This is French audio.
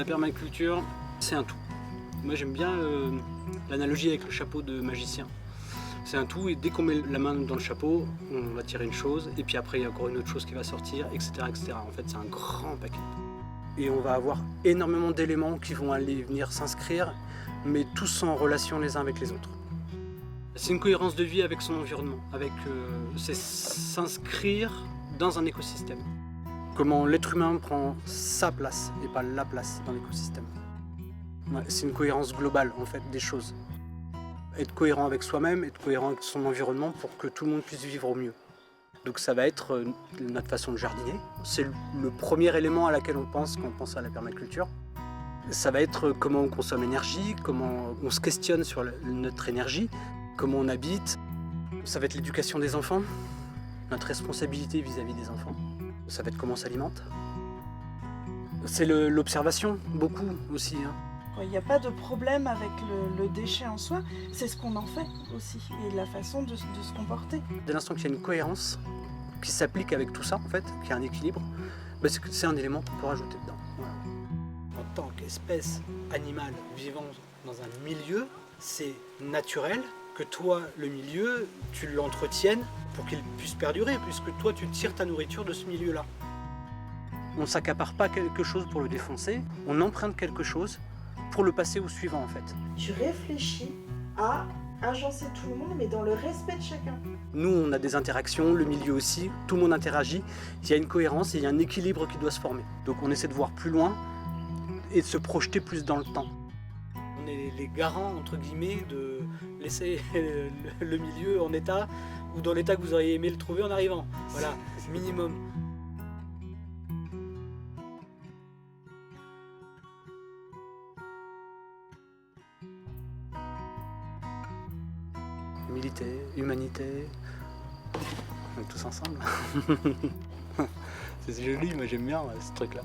La permaculture, c'est un tout. Moi j'aime bien l'analogie avec le chapeau de magicien. C'est un tout et dès qu'on met la main dans le chapeau, on va tirer une chose et puis après il y a encore une autre chose qui va sortir, etc. etc. En fait c'est un grand paquet. Et on va avoir énormément d'éléments qui vont aller venir s'inscrire, mais tous en relation les uns avec les autres. C'est une cohérence de vie avec son environnement, c'est s'inscrire dans un écosystème. Comment l'être humain prend sa place et pas la place dans l'écosystème. Ouais, c'est une cohérence globale en fait des choses. Être cohérent avec soi-même, être cohérent avec son environnement pour que tout le monde puisse vivre au mieux. Donc ça va être notre façon de jardiner. C'est le premier élément à laquelle on pense quand on pense à la permaculture. Ça va être comment on consomme l'énergie, comment on se questionne sur notre énergie, comment on habite. Ça va être l'éducation des enfants, notre responsabilité vis-à-vis des enfants. Ça va être comment on s'alimente. C'est l'observation, beaucoup aussi. Il n'y a pas de problème avec le déchet en soi, c'est ce qu'on en fait aussi et la façon de se comporter. Dès l'instant qu'il y a une cohérence qui s'applique avec tout ça, en fait, qu'il y a un équilibre, c'est un élément qu'on peut rajouter dedans. Voilà. En tant qu'espèce animale vivant dans un milieu, c'est naturel que toi, le milieu, tu l'entretiennes pour qu'il puisse perdurer, puisque toi, tu tires ta nourriture de ce milieu-là. On ne s'accapare pas quelque chose pour le défoncer, on emprunte quelque chose pour le passer au suivant en fait. Tu réfléchis à agencer tout le monde mais dans le respect de chacun. Nous on a des interactions, le milieu aussi, tout le monde interagit, il y a une cohérence et il y a un équilibre qui doit se former. Donc on essaie de voir plus loin et de se projeter plus dans le temps. On est les garants entre guillemets de laisser le milieu en état ou dans l'état que vous auriez aimé le trouver en arrivant. Voilà, minimum. Humilité, humanité, on est tous ensemble. C'est joli, moi j'aime bien ce truc-là.